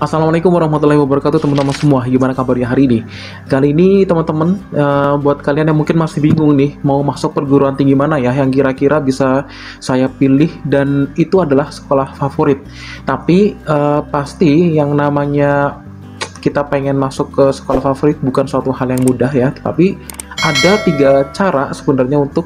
Assalamualaikum warahmatullahi wabarakatuh teman-teman semua. Gimana kabarnya hari ini? Kali ini teman-teman, buat kalian yang mungkin masih bingung nih mau masuk perguruan tinggi mana ya yang kira-kira bisa saya pilih dan itu adalah sekolah favorit. Tapi pasti yang namanya kita pengen masuk ke sekolah favorit bukan suatu hal yang mudah ya. Tapi ada 3 cara sebenarnya untuk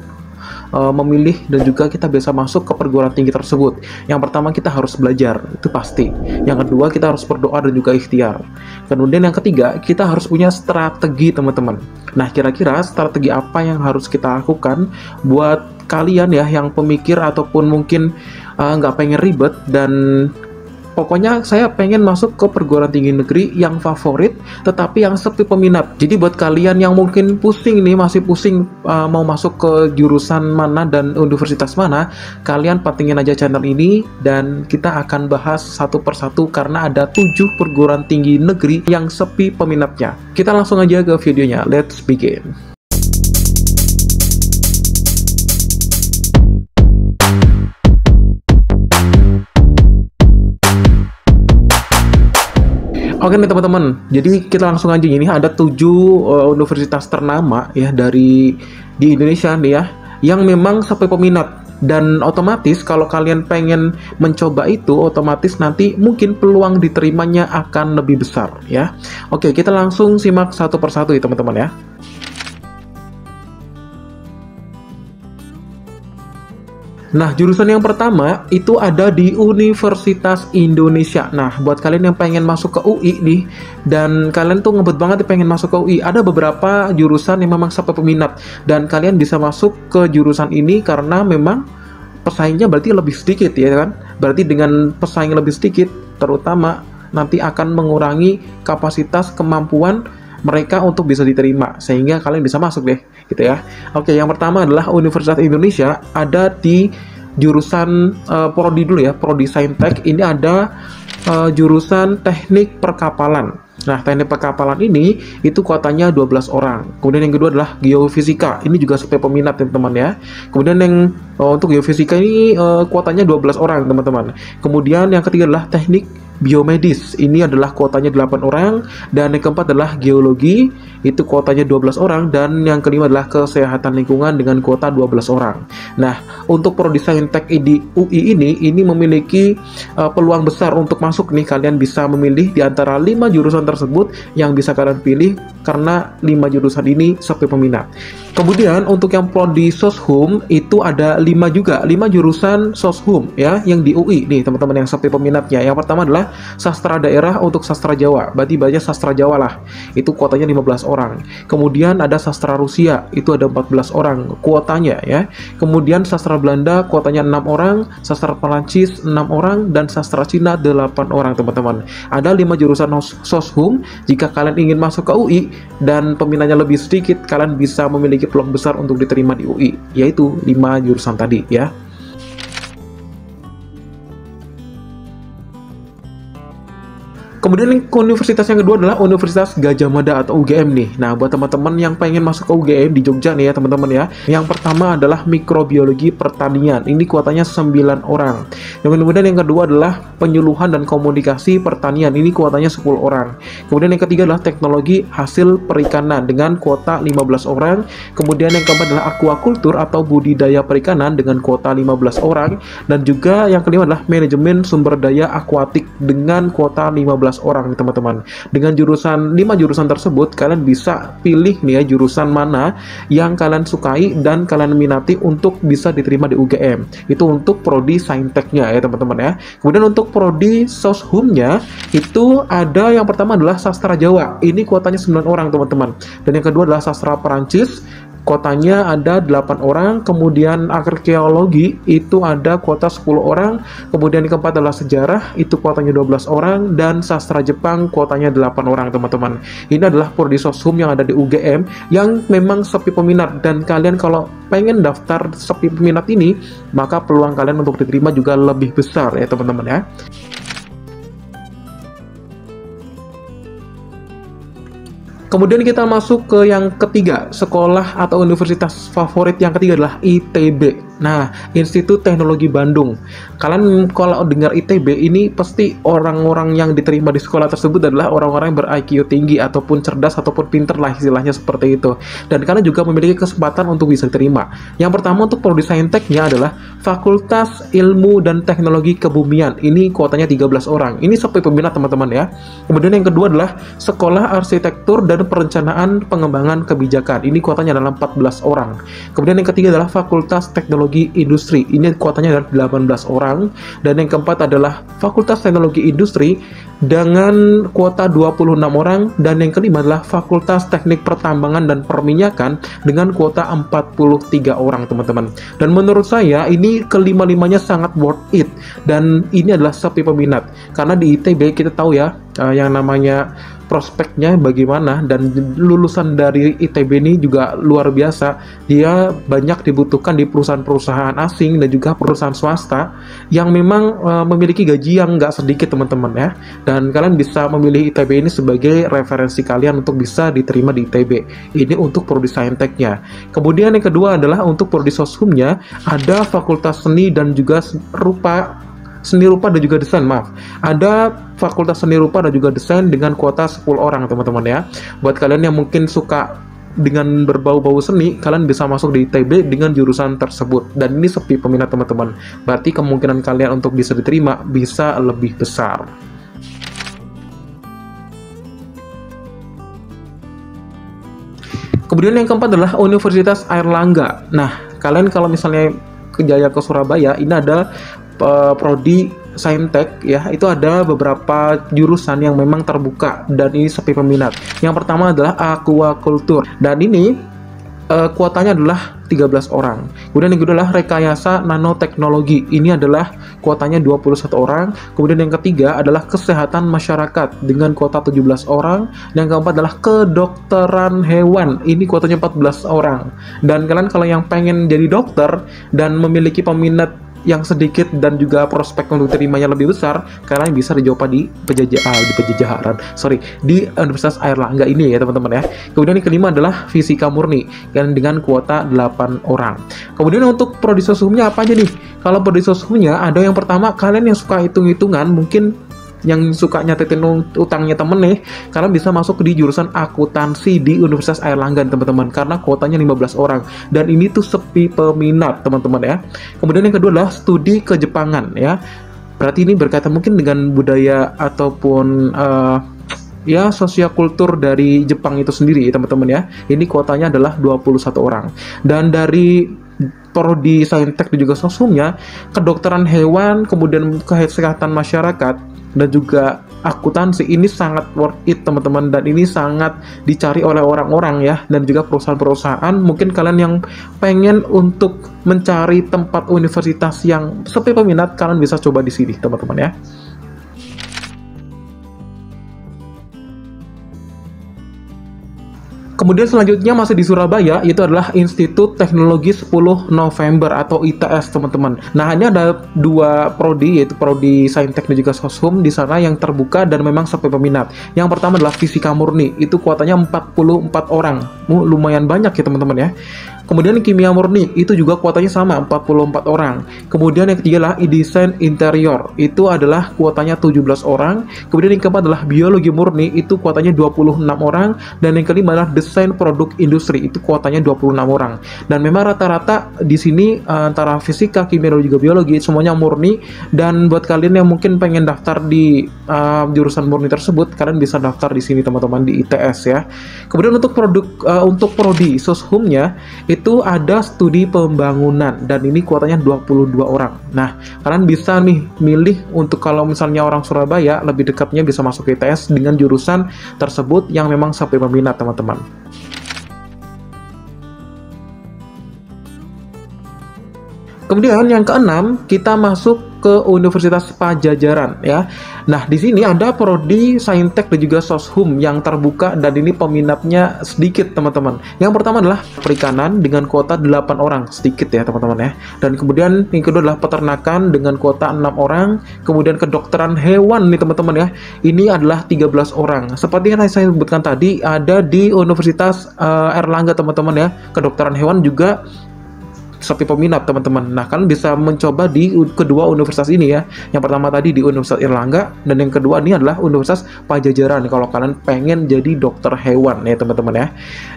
memilih dan juga kita bisa masuk ke perguruan tinggi tersebut. Yang pertama, kita harus belajar, itu pasti. Yang kedua, kita harus berdoa dan juga ikhtiar. Kemudian yang ketiga, kita harus punya strategi, teman-teman. Nah, kira-kira strategi apa yang harus kita lakukan buat kalian ya yang pemikir ataupun mungkin nggak pengen ribet dan pokoknya saya pengen masuk ke perguruan tinggi negeri yang favorit tetapi yang sepi peminat. Jadi buat kalian yang mungkin pusing nih, masih pusing mau masuk ke jurusan mana dan universitas mana, kalian pantengin aja channel ini dan kita akan bahas satu persatu karena ada 7 perguruan tinggi negeri yang sepi peminatnya. Kita langsung aja ke videonya, let's begin. Oke nih teman-teman, jadi kita langsung aja. Ini ada 7 universitas ternama ya di Indonesia nih ya, yang memang sepi peminat. Dan otomatis kalau kalian pengen mencoba itu, otomatis nanti mungkin peluang diterimanya akan lebih besar ya. Oke, kita langsung simak satu persatu ya teman-teman ya. Nah, jurusan yang pertama itu ada di Universitas Indonesia. Nah, buat kalian yang pengen masuk ke UI nih, dan kalian tuh ngebet banget pengen masuk ke UI, ada beberapa jurusan yang memang sepi peminat, dan kalian bisa masuk ke jurusan ini karena memang pesaingnya berarti lebih sedikit ya kan? Berarti dengan pesaing lebih sedikit, terutama nanti akan mengurangi kapasitas kemampuan mereka untuk bisa diterima, sehingga kalian bisa masuk deh gitu ya. Oke, yang pertama adalah Universitas Indonesia, ada di jurusan prodi dulu ya, prodi Saintek. Ini ada jurusan teknik perkapalan. Nah, teknik perkapalan ini itu kuotanya 12 orang. Kemudian yang kedua adalah geofisika. Ini juga sepi peminat teman-teman ya. Kemudian yang untuk geofisika ini kuotanya 12 orang teman-teman. Kemudian yang ketiga adalah teknik biomedis, ini adalah kuotanya 8 orang, dan yang keempat adalah geologi, itu kuotanya 12 orang, dan yang kelima adalah kesehatan lingkungan dengan kuota 12 orang. Nah, untuk prodi Saintek di UI ini memiliki peluang besar untuk masuk nih. Kalian bisa memilih di antara 5 jurusan tersebut yang bisa kalian pilih karena 5 jurusan ini sepi peminat. Kemudian untuk yang prodi Soshum itu ada 5 juga, 5 jurusan Soshum ya yang di UI nih teman-teman yang sepi peminatnya. Yang pertama adalah sastra daerah untuk sastra Jawa, berarti banyak sastra Jawa lah, itu kuotanya 15 orang. Kemudian ada sastra Rusia, itu ada 14 orang kuotanya ya. Kemudian sastra Belanda kuotanya 6 orang, sastra Perancis 6 orang, dan sastra Cina 8 orang teman-teman. Ada 5 jurusan Soshum. Jika kalian ingin masuk ke UI dan peminatnya lebih sedikit, kalian bisa memiliki peluang besar untuk diterima di UI, yaitu 5 jurusan tadi ya. Kemudian universitas yang kedua adalah Universitas Gadjah Mada atau UGM nih. Nah, buat teman-teman yang pengen masuk ke UGM di Jogja nih ya teman-teman ya. Yang pertama adalah mikrobiologi pertanian. Ini kuotanya 9 orang. Kemudian yang kedua adalah penyuluhan dan komunikasi pertanian. Ini kuotanya 10 orang. Kemudian yang ketiga adalah teknologi hasil perikanan dengan kuota 15 orang. Kemudian yang keempat adalah aquaculture atau budidaya perikanan dengan kuota 15 orang. Dan juga yang kelima adalah manajemen sumber daya akuatik dengan kuota 15 orang nih teman-teman. Dengan jurusan 5 jurusan tersebut, kalian bisa pilih nih ya jurusan mana yang kalian sukai dan kalian minati untuk bisa diterima di UGM. Itu untuk prodi Sainteknya ya teman-teman ya. Kemudian untuk prodi Soshumnya itu ada yang pertama adalah sastra Jawa. Ini kuotanya 9 orang teman-teman. Dan yang kedua adalah sastra Perancis, kuotanya ada 8 orang. Kemudian arkeologi itu ada kuota 10 orang. Kemudian yang keempat adalah sejarah, itu kuotanya 12 orang, dan sastra Jepang kuotanya 8 orang teman-teman. Ini adalah prodi Soshum yang ada di UGM yang memang sepi peminat, dan kalian kalau pengen daftar sepi peminat ini, maka peluang kalian untuk diterima juga lebih besar ya teman-teman ya. Kemudian kita masuk ke yang ketiga, sekolah atau universitas favorit yang ketiga adalah ITB. Nah, Institut Teknologi Bandung. Kalian kalau dengar ITB ini pasti orang-orang yang diterima di sekolah tersebut adalah orang-orang yang ber-IQ tinggi ataupun cerdas ataupun pinter lah istilahnya seperti itu. Dan kalian juga memiliki kesempatan untuk bisa diterima. Yang pertama untuk prodi Sainteknya adalah Fakultas Ilmu dan Teknologi Kebumian. Ini kuotanya 13 orang. Ini sepi peminat teman-teman ya. Kemudian yang kedua adalah Sekolah Arsitektur dan Perencanaan Pengembangan Kebijakan. Ini kuotanya adalah 14 orang. Kemudian yang ketiga adalah Fakultas Teknologi Industri. Ini kuotanya adalah 18 orang. Dan yang keempat adalah Fakultas Teknologi Industri dengan kuota 26 orang. Dan yang kelima adalah Fakultas Teknik Pertambangan dan Perminyakan dengan kuota 43 orang teman-teman. Dan menurut saya ini kelima-limanya sangat worth it. Dan ini adalah sepi peminat. Karena di ITB kita tahu ya, yang namanya prospeknya bagaimana, dan lulusan dari ITB ini juga luar biasa. Dia banyak dibutuhkan di perusahaan-perusahaan asing dan juga perusahaan swasta yang memang memiliki gaji yang nggak sedikit teman-teman ya. Dan kalian bisa memilih ITB ini sebagai referensi kalian untuk bisa diterima di ITB. Ini untuk prodi Sainteknya. Kemudian yang kedua adalah untuk prodi Soshumnya, ada Fakultas Seni dan juga Seni Rupa dan juga Desain, maaf. Ada Fakultas Seni Rupa dan juga Desain dengan kuota 10 orang, teman-teman ya. Buat kalian yang mungkin suka dengan berbau-bau seni, kalian bisa masuk di ITB dengan jurusan tersebut. Dan ini sepi peminat, teman-teman. Berarti kemungkinan kalian untuk bisa diterima bisa lebih besar. Kemudian yang keempat adalah Universitas Airlangga. Nah, kalian kalau misalnya ke Surabaya, ini ada prodi Saintek ya, itu ada beberapa jurusan yang memang terbuka dan ini sepi peminat. Yang pertama adalah Aquaculture dan ini kuotanya adalah 13 orang. Kemudian yang kedua adalah Rekayasa Nanoteknologi. Ini adalah kuotanya 21 orang. Kemudian yang ketiga adalah Kesehatan Masyarakat dengan kuota 17 orang. Yang keempat adalah Kedokteran Hewan. Ini kuotanya 14 orang. Dan kalian kalau yang pengen jadi dokter dan memiliki peminat yang sedikit dan juga prospek untuk terimanya lebih besar, kalian bisa dijawab di Universitas Airlangga ini ya teman-teman ya. Kemudian yang kelima adalah Fisika Murni dan dengan kuota 8 orang. Kemudian untuk prodi Soshumnya apa aja nih? Kalau prodi Soshumnya ada yang pertama, kalian yang suka hitung-hitungan, mungkin yang suka nyatetin utangnya temen nih, kalian bisa masuk di jurusan akuntansi di Universitas Airlangga teman-teman, karena kuotanya 15 orang dan ini tuh sepi peminat teman-teman ya. Kemudian yang kedua adalah studi kejepangan ya, berarti ini berkaitan mungkin dengan budaya ataupun ya sosiokultur dari Jepang itu sendiri teman-teman ya. Ini kuotanya adalah 21 orang. Dan dari prodi Saintek dan juga Soshumnya, kedokteran hewan, kemudian kesehatan masyarakat dan juga akuntansi, ini sangat worth it teman-teman, dan ini sangat dicari oleh orang-orang ya, dan juga perusahaan-perusahaan. Mungkin kalian yang pengen untuk mencari tempat universitas yang sepi peminat, kalian bisa coba di sini teman-teman ya. Kemudian selanjutnya masih di Surabaya, itu adalah Institut Teknologi 10 November atau ITS teman-teman. Nah, ini ada dua prodi, yaitu prodi Saintek dan juga Soshum di sana yang terbuka dan memang sepi peminat. Yang pertama adalah Fisika Murni, itu kuotanya 44 orang. Lumayan banyak ya teman-teman ya. Kemudian Kimia Murni, itu juga kuotanya sama, 44 orang. Kemudian yang ketiga adalah Desain Interior, itu adalah kuotanya 17 orang. Kemudian yang keempat adalah Biologi Murni, itu kuotanya 26 orang. Dan yang kelima adalah Desain Produk Industri, itu kuotanya 26 orang. Dan memang rata-rata di sini antara fisika, kimia, dan juga biologi semuanya murni. Dan buat kalian yang mungkin pengen daftar di jurusan murni tersebut, kalian bisa daftar di sini teman-teman di ITS ya. Kemudian untuk untuk prodi Soshumnya itu ada studi pembangunan dan ini kuotanya 22 orang. Nah, kalian bisa nih milih untuk kalau misalnya orang Surabaya lebih dekatnya bisa masuk ke ITS dengan jurusan tersebut yang memang sampai peminat teman-teman. Kemudian yang keenam, kita masuk ke Universitas Pajajaran ya. Nah, di sini ada prodi Saintek dan juga Soshum yang terbuka dan ini peminatnya sedikit teman-teman. Yang pertama adalah perikanan dengan kuota 8 orang, sedikit ya teman-teman ya. Dan kemudian yang kedua adalah peternakan dengan kuota 6 orang. Kemudian kedokteran hewan nih teman-teman ya. Ini adalah 13 orang. Seperti yang saya sebutkan tadi, ada di Universitas Airlangga teman-teman ya. Kedokteran hewan juga sepi peminat teman-teman. Nah, kalian bisa mencoba di kedua universitas ini ya. Yang pertama tadi di Universitas Airlangga, dan yang kedua ini adalah Universitas Pajajaran kalau kalian pengen jadi dokter hewan ya teman-teman ya.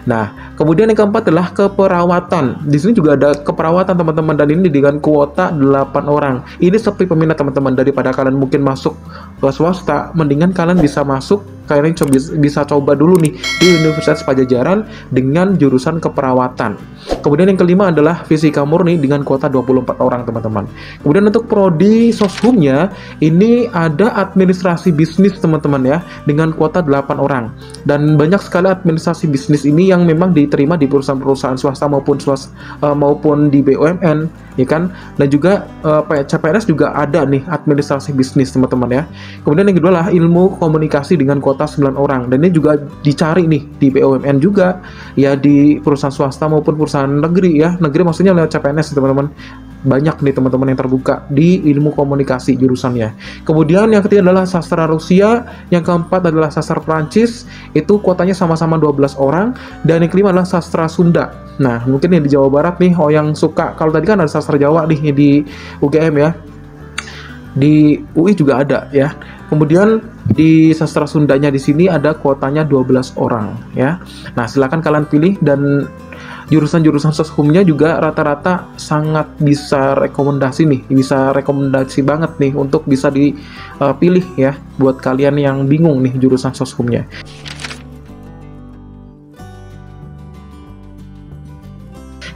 Nah, kemudian yang keempat adalah keperawatan. Di sini juga ada keperawatan teman-teman, dan ini dengan kuota 8 orang. Ini sepi peminat teman-teman. Daripada kalian mungkin masuk ke swasta, mendingan kalian bisa masuk, kalian bisa coba dulu nih di Universitas Pajajaran dengan jurusan keperawatan. Kemudian yang kelima adalah fisika murni dengan kuota 24 orang teman-teman. Kemudian untuk prodi soshumnya ini ada administrasi bisnis teman-teman ya, dengan kuota 8 orang. Dan banyak sekali administrasi bisnis ini yang memang diterima di perusahaan-perusahaan swasta maupun di BUMN ya kan. Dan juga CPNS juga ada nih administrasi bisnis teman-teman ya. Kemudian yang kedua adalah ilmu komunikasi dengan kuota 9 orang, dan ini juga dicari nih di BUMN juga ya, di perusahaan swasta maupun perusahaan negeri ya. Negeri maksudnya lewat CPNS teman-teman. Banyak nih teman-teman yang terbuka di ilmu komunikasi jurusannya. Kemudian yang ketiga adalah sastra Rusia, yang keempat adalah sastra Prancis, itu kuotanya sama-sama 12 orang, dan yang kelima adalah sastra Sunda. Nah, mungkin yang di Jawa Barat nih, yang suka, kalau tadi kan ada sastra Jawa nih di UGM ya, di UI juga ada ya. Kemudian di sastra Sundanya di sini ada kuotanya 12 orang ya. Nah, silakan kalian pilih, dan jurusan-jurusan soshumnya juga rata-rata sangat bisa rekomendasi nih, bisa rekomendasi banget nih untuk bisa dipilih ya buat kalian yang bingung nih jurusan soshumnya.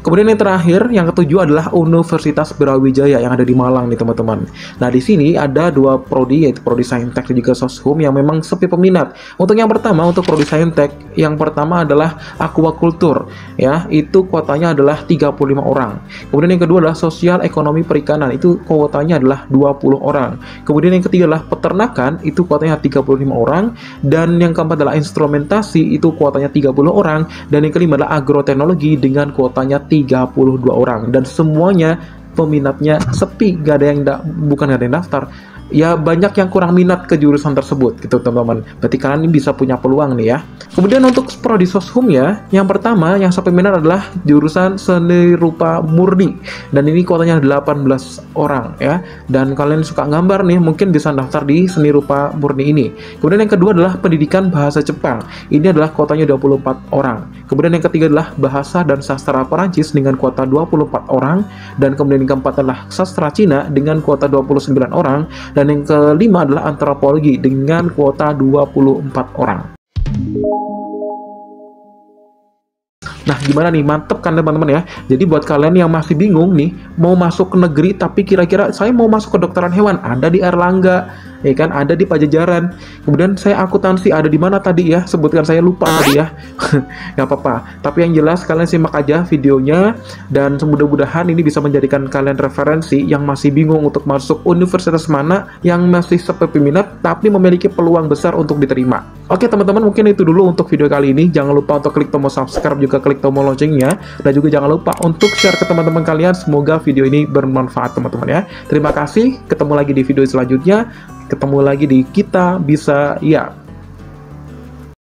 Kemudian yang terakhir, yang ketujuh adalah Universitas Brawijaya yang ada di Malang nih teman-teman. Nah, di sini ada dua prodi, yaitu prodi Saintek dan juga Soshum yang memang sepi peminat. Untuk yang pertama, untuk prodi Saintek, yang pertama adalah Aquacultur ya, itu kuotanya adalah 35 orang. Kemudian yang kedua adalah Sosial Ekonomi Perikanan, itu kuotanya adalah 20 orang. Kemudian yang ketiga adalah Peternakan, itu kuotanya 35 orang, dan yang keempat adalah Instrumentasi, itu kuotanya 30 orang, dan yang kelima adalah Agroteknologi dengan kuotanya 32 orang, dan semuanya peminatnya sepi, gak ada yang bukan gak ada yang daftar ya, banyak yang kurang minat ke jurusan tersebut gitu teman-teman. Berarti kalian ini bisa punya peluang nih ya. Kemudian untuk prodi soshum ya, yang pertama yang sampai minat adalah jurusan seni rupa murni, dan ini kuotanya 18 orang ya. Dan kalian suka gambar nih, mungkin bisa daftar di seni rupa murni ini. Kemudian yang kedua adalah pendidikan bahasa Jepang, ini adalah kuotanya 24 orang. Kemudian yang ketiga adalah bahasa dan sastra Perancis dengan kuota 24 orang, dan kemudian yang keempat adalah sastra Cina dengan kuota 29 orang, dan yang kelima adalah antropologi dengan kuota 24 orang. Nah, gimana nih? Mantep kan teman-teman ya? Jadi buat kalian yang masih bingung nih, mau masuk ke negeri tapi kira-kira saya mau masuk ke kedokteran hewan, ada di Airlangga, ya kan? Ada di Pajajaran. Kemudian saya akuntansi ada di mana tadi ya? Sebutkan, saya lupa tadi ya. Gak apa-apa. Tapi yang jelas kalian simak aja videonya, dan mudah-mudahan ini bisa menjadikan kalian referensi yang masih bingung untuk masuk universitas mana yang masih sepi peminat tapi memiliki peluang besar untuk diterima. Oke teman-teman, mungkin itu dulu untuk video kali ini. Jangan lupa untuk klik tombol subscribe, juga klik tombol loncengnya, dan juga jangan lupa untuk share ke teman-teman kalian. Semoga video ini bermanfaat teman-teman ya. Terima kasih, ketemu lagi di video selanjutnya, ketemu lagi di Kita Bisa Ya.